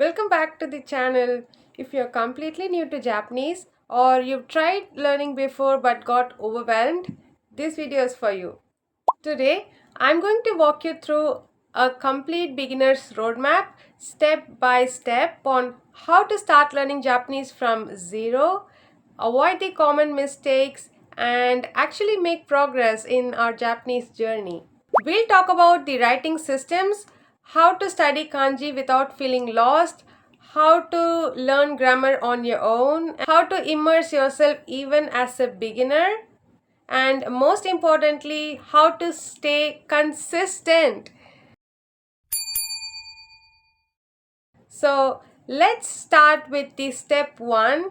Welcome back to the channel. If you're completely new to Japanese or you've tried learning before but got overwhelmed, this video is for you. Today, I'm going to walk you through a complete beginner's roadmap, step by step, on how to start learning Japanese from zero, avoid the common mistakes, and actually make progress in our Japanese journey. We'll talk about the writing systems, how to study kanji without feeling lost, how to learn grammar on your own, how to immerse yourself even as a beginner, and most importantly, how to stay consistent. So, let's start with the step 1,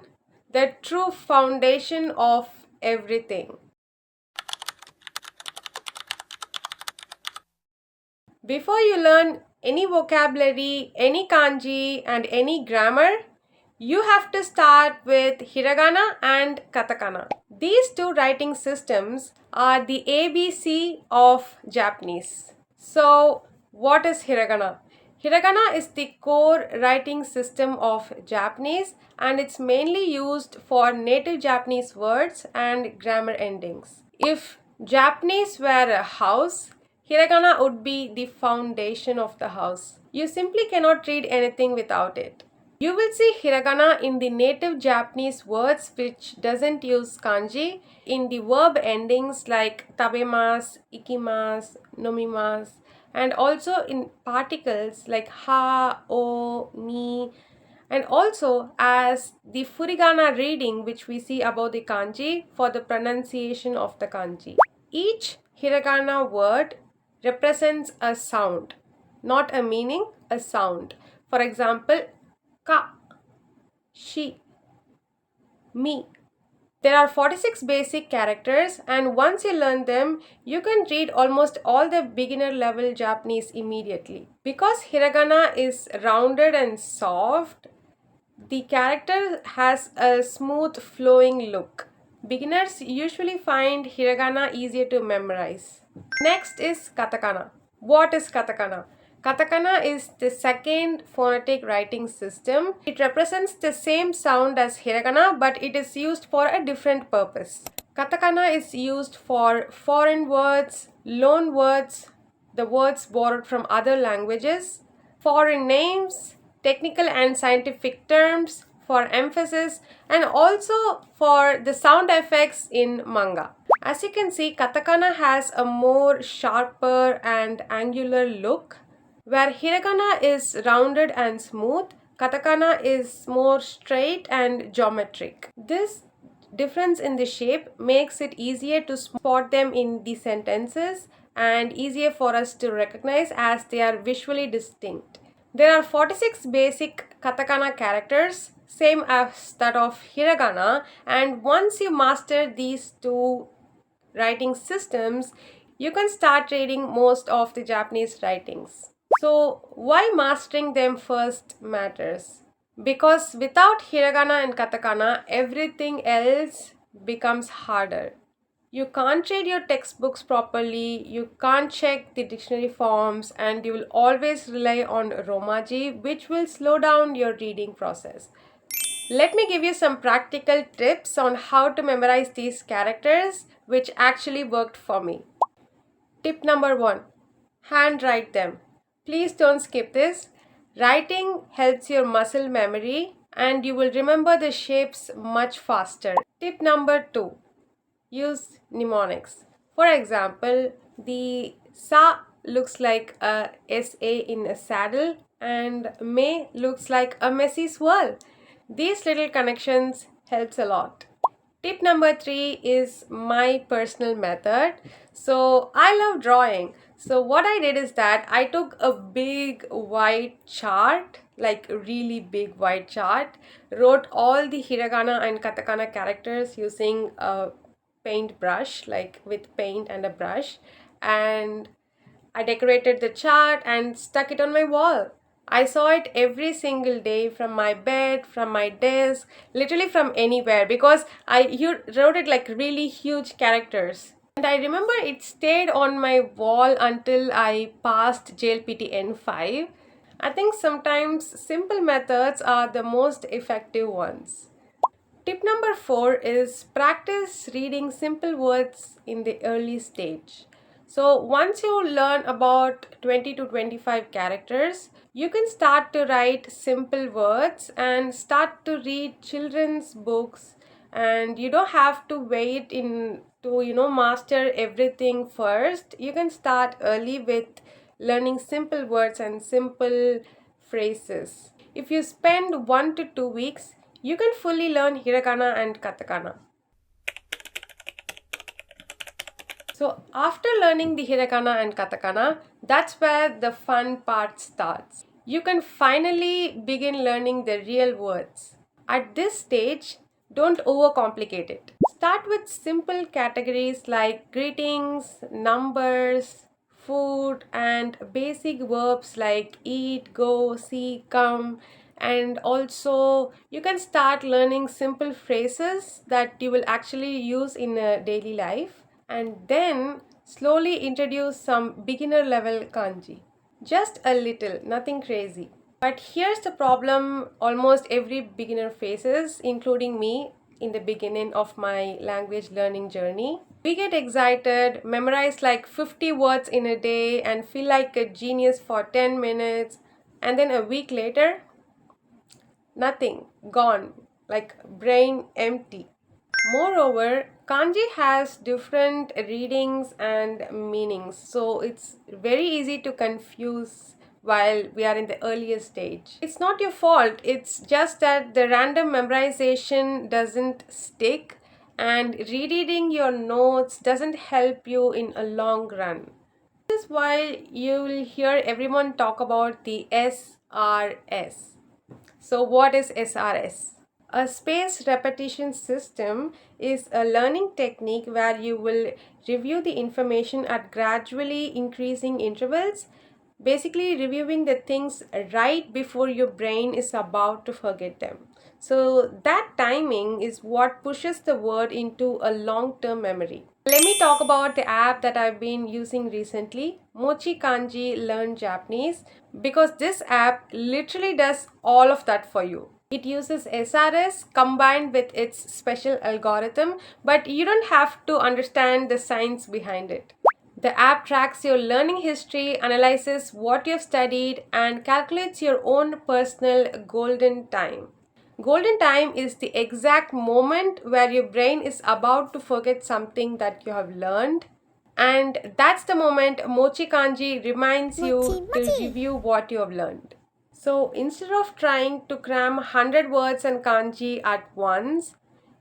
the true foundation of everything. Before you learn any vocabulary, any kanji, and any grammar, you have to start with Hiragana and Katakana. These two writing systems are the ABC of Japanese. So, what is Hiragana? Hiragana is the core writing system of Japanese and it's mainly used for native Japanese words and grammar endings. If Japanese were a house, Hiragana would be the foundation of the house. You simply cannot read anything without it. You will see Hiragana in the native Japanese words which doesn't use kanji, in the verb endings like tabemasu, ikimasu, nomimasu, and also in particles like ha, o, ni, and also as the furigana reading which we see above the kanji for the pronunciation of the kanji. Each hiragana word represents a sound, not a meaning, a sound. For example, ka, shi, mi. There are 46 basic characters and once you learn them, you can read almost all the beginner level Japanese immediately. Because hiragana is rounded and soft, the character has a smooth flowing look. Beginners usually find hiragana easier to memorize. Next is katakana. What is katakana? Katakana is the second phonetic writing system. It represents the same sound as hiragana but it is used for a different purpose. Katakana is used for foreign words, loan words, the words borrowed from other languages, foreign names, technical and scientific terms, for emphasis, and also for the sound effects in manga. As you can see, katakana has a more sharper and angular look, where hiragana is rounded and smooth, katakana is more straight and geometric. This difference in the shape makes it easier to spot them in the sentences and easier for us to recognize as they are visually distinct. There are 46 basic katakana characters, same as that of hiragana, and once you master these two writing systems, you can start reading most of the Japanese writings. So, why mastering them first matters? Because without hiragana and katakana, everything else becomes harder. You can't read your textbooks properly, you can't check the dictionary forms, and you will always rely on Romaji, which will slow down your reading process. Let me give you some practical tips on how to memorize these characters, which actually worked for me. Tip number 1, handwrite them. Please don't skip this. Writing helps your muscle memory and you will remember the shapes much faster. Tip number 2, use mnemonics. For example, the sa looks like a SA in a saddle and may looks like a messy swirl. These little connections helps a lot. Tip number 3 is my personal method. So I love drawing. So what I did is that I took a big white chart, like a really big white chart, wrote all the hiragana and katakana characters using a paint brush, like with paint and a brush, and I decorated the chart and stuck it on my wall. I saw it every single day from my bed, from my desk, literally from anywhere because you wrote it like really huge characters. And I remember it stayed on my wall until I passed JLPT N5. I think sometimes simple methods are the most effective ones. Tip number 4 is practice reading simple words in the early stage. So once you learn about 20 to 25 characters, you can start to write simple words and start to read children's books, and you don't have to wait in to master everything first. You can start early with learning simple words and simple phrases. If you spend 1 to 2 weeks, you can fully learn Hiragana and Katakana. So after learning the Hiragana and Katakana, that's where the fun part starts. You can finally begin learning the real words. At this stage, don't overcomplicate it. Start with simple categories like greetings, numbers, food, and basic verbs like eat, go, see, come. And also, you can start learning simple phrases that you will actually use in a daily life, and then slowly introduce some beginner level kanji. Just a little, nothing crazy. But here's the problem almost every beginner faces, including me in the beginning of my language learning journey. We get excited, memorize like 50 words in a day, and feel like a genius for 10 minutes, and then a week later, nothing, gone, like brain empty. Moreover, kanji has different readings and meanings, so it's very easy to confuse while we are in the earlier stage. It's not your fault, it's just that the random memorization doesn't stick, and rereading your notes doesn't help you in a long run. This is why you will hear everyone talk about the SRS. So, what is SRS? A spaced repetition system is a learning technique where you will review the information at gradually increasing intervals, basically reviewing the things right before your brain is about to forget them. So, that timing is what pushes the word into a long term memory. Let me talk about the app that I've been using recently, MochiKanji Learn Japanese, because this app literally does all of that for you. It uses SRS combined with its special algorithm, but you don't have to understand the science behind it. The app tracks your learning history, analyzes what you've studied, and calculates your own personal golden time. Golden time is the exact moment where your brain is about to forget something that you have learned. And that's the moment MochiKanji reminds you to review what you have learned. So instead of trying to cram 100 words and kanji at once,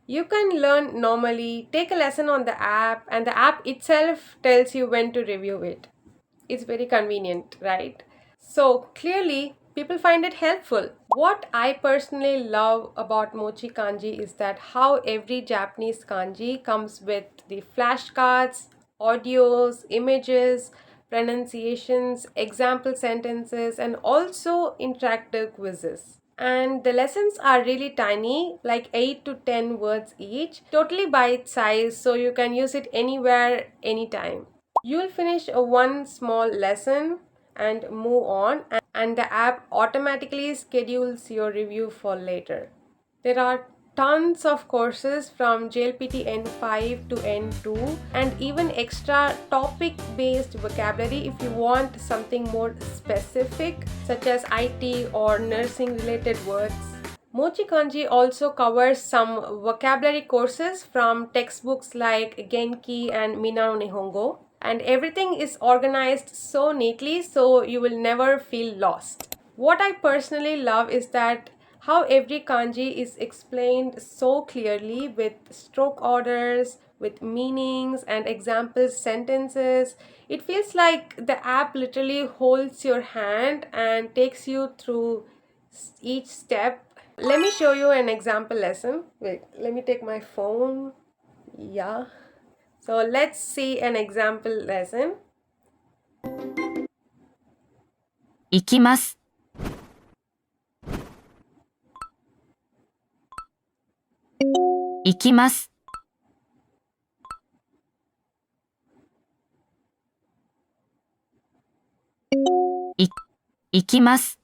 you can learn normally, take a lesson on the app, and the app itself tells you when to review it. It's very convenient, right? So clearly, people find it helpful. What I personally love about Mochi Kanji is that how every Japanese kanji comes with the flashcards, audios, images, pronunciations, example sentences, and also interactive quizzes. And the lessons are really tiny, like 8 to 10 words each, totally bite size, so you can use it anywhere, anytime. You'll finish one small lesson and move on, and the app automatically schedules your review for later. There are tons of courses from JLPT N5 to N2, and even extra topic based vocabulary if you want something more specific, such as IT or nursing related words. MochiKanji also covers some vocabulary courses from textbooks like Genki and Minano Nihongo, and everything is organized so neatly so you will never feel lost. What I personally love is that how every kanji is explained so clearly with stroke orders, with meanings and example sentences. It feels like the app literally holds your hand and takes you through each step. Let me show you an example lesson. Wait, let me take my phone. Yeah. So let's see an example lesson. 行きます。行きます。行きます。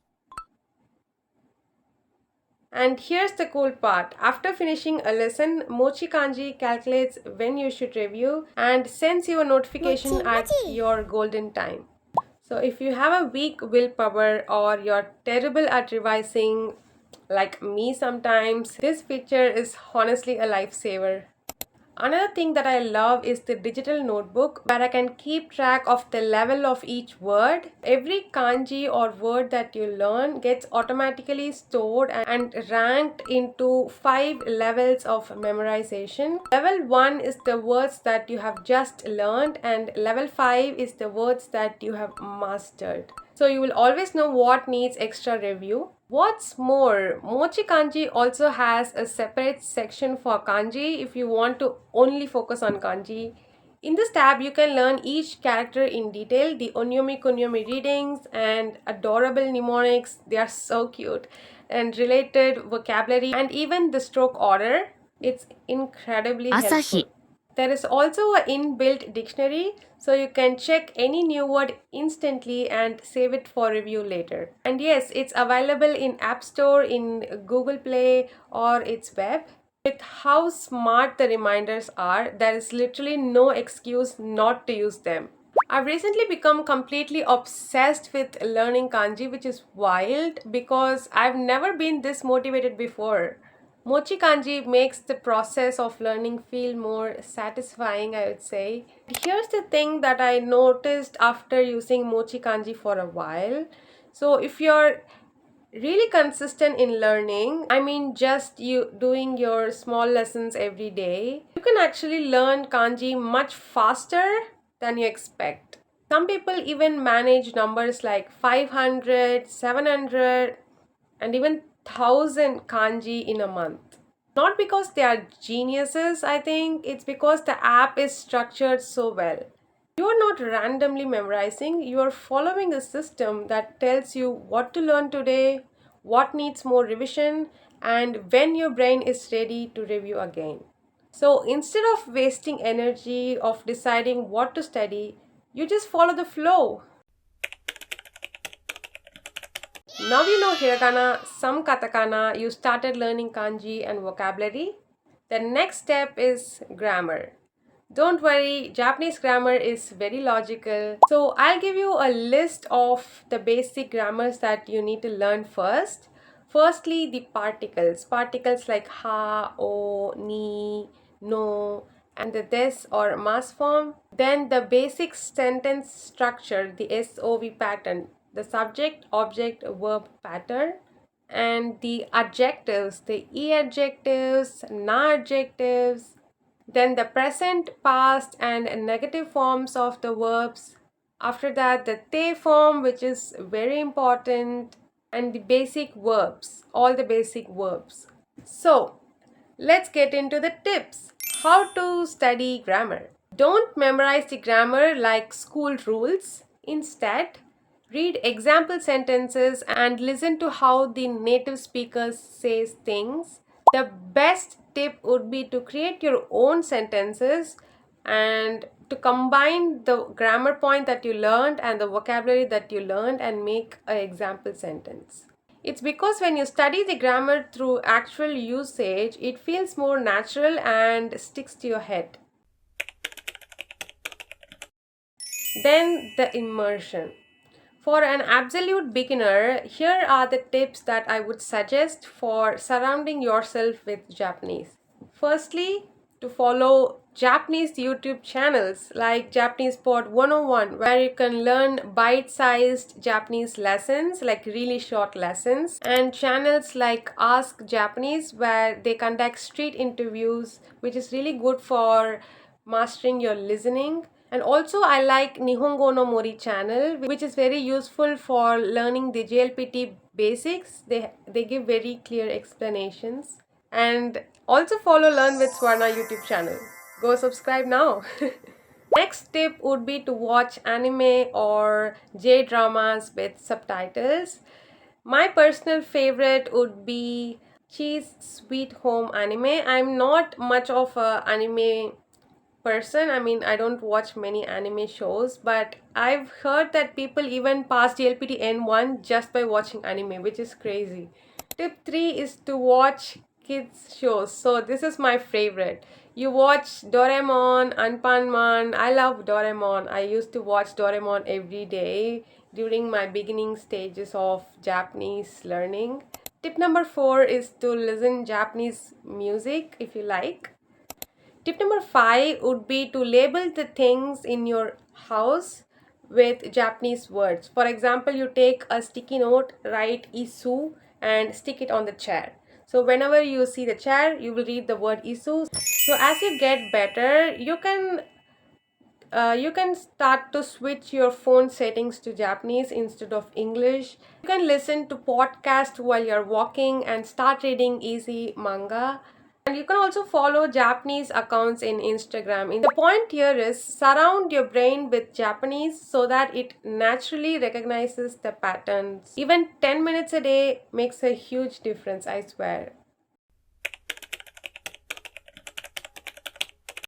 And here's the cool part. After finishing a lesson, MochiKanji calculates when you should review and sends you a notification at your golden time. So if you have a weak willpower or you're terrible at revising like me sometimes, this feature is honestly a lifesaver. Another thing that I love is the digital notebook where I can keep track of the level of each word. Every kanji or word that you learn gets automatically stored and ranked into 5 levels of memorization. Level 1 is the words that you have just learned, and level 5 is the words that you have mastered. So you will always know what needs extra review. What's more, MochiKanji also has a separate section for kanji if you want to only focus on kanji. In this tab, you can learn each character in detail, the onyomi kunyomi readings and adorable mnemonics. They are so cute. And related vocabulary and even the stroke order. It's incredibly helpful. 朝日、 There is also an inbuilt dictionary, so you can check any new word instantly and save it for review later. And yes, it's available in App Store, in Google Play, or its web. With how smart the reminders are, there is literally no excuse not to use them. I've recently become completely obsessed with learning kanji, which is wild because I've never been this motivated before. MochiKanji makes the process of learning feel more satisfying, I would say. Here's the thing that I noticed after using MochiKanji for a while. So if you're really consistent in learning, I mean just you doing your small lessons every day, you can actually learn kanji much faster than you expect. Some people even manage numbers like 500, 700, and even 1000 kanji in a month. Not because they are geniuses, I think it's because the app is structured so well. You are not randomly memorizing, you are following a system that tells you what to learn today, what needs more revision, and when your brain is ready to review again. So instead of wasting energy of deciding what to study, you just follow the flow. Now you know hiragana, some katakana, you started learning kanji and vocabulary. The next step is grammar. Don't worry, Japanese grammar is very logical. So I'll give you a list of the basic grammars that you need to learn first. Firstly, the particles. Particles like ha, o, ni, no, and the des or mas form. Then the basic sentence structure, the SOV pattern, the subject, object, verb pattern. And the adjectives, the e adjectives, na adjectives, then the present, past, and negative forms of the verbs. After that, the te form, which is very important, and the basic verbs, all the basic verbs. So, let's get into the tips. How to study grammar. Don't memorize the grammar like school rules. Instead, read example sentences and listen to how the native speakers says things. The best tip would be to create your own sentences and to combine the grammar point that you learned and the vocabulary that you learned and make an example sentence. It's because when you study the grammar through actual usage, it feels more natural and sticks to your head. Then the immersion. For an absolute beginner, here are the tips that I would suggest for surrounding yourself with Japanese. Firstly, to follow Japanese YouTube channels like Japanese Pod 101, where you can learn bite-sized Japanese lessons, like really short lessons, and channels like Ask Japanese, where they conduct street interviews, which is really good for mastering your listening. And also I like Nihongo no Mori channel, which is very useful for learning the JLPT basics. They give very clear explanations. And also follow Learn with Swarna YouTube channel. Go subscribe now. Next tip would be to watch anime or J dramas with subtitles. My personal favorite would be Cheese Sweet Home anime. I'm not much of a anime person. I mean, I don't watch many anime shows, but I've heard that people even pass JLPT N1 just by watching anime, which is crazy. Tip 3 is to watch kids shows. So this is my favorite. You watch Doraemon, Anpanman. I love Doraemon. I used to watch Doraemon every day during my beginning stages of Japanese learning. Tip number 4 is to listen Japanese music if you like. Tip number 5 would be to label the things in your house with Japanese words. For example, you take a sticky note, write isu and stick it on the chair. So whenever you see the chair, you will read the word isu. So as you get better, you can start to switch your phone settings to Japanese instead of English. You can listen to podcast while you're walking and start reading easy manga. And you can also follow Japanese accounts in Instagram. The point here is surround your brain with Japanese so that it naturally recognizes the patterns. Even 10 minutes a day makes a huge difference, I swear.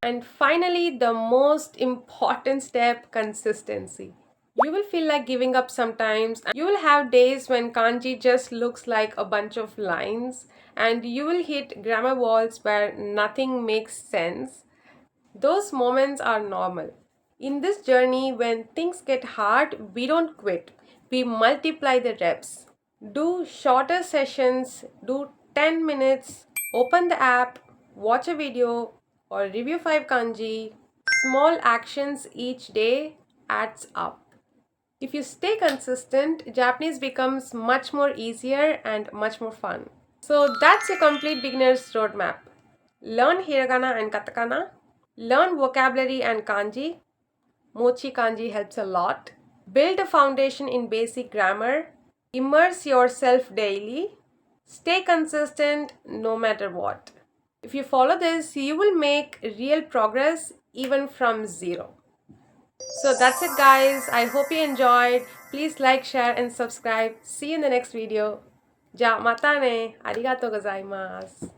And finally, the most important step, consistency. You will feel like giving up sometimes. You will have days when kanji just looks like a bunch of lines, and you will hit grammar walls where nothing makes sense. Those moments are normal. In this journey, when things get hard, we don't quit. We multiply the reps. Do shorter sessions, do 10 minutes, open the app, watch a video, or review 5 kanji. Small actions each day adds up. If you stay consistent, Japanese becomes much more easier and much more fun. So that's your complete beginner's roadmap. Learn hiragana and katakana, learn vocabulary and kanji. MochiKanji helps a lot. Build a foundation in basic grammar. Immerse yourself daily. Stay consistent no matter what. If you follow this, you will make real progress even from zero. So that's it, guys. I hope you enjoyed. Please like, share, and subscribe. See you in the next video. Ja, mata ne. Arigatou gozaimasu.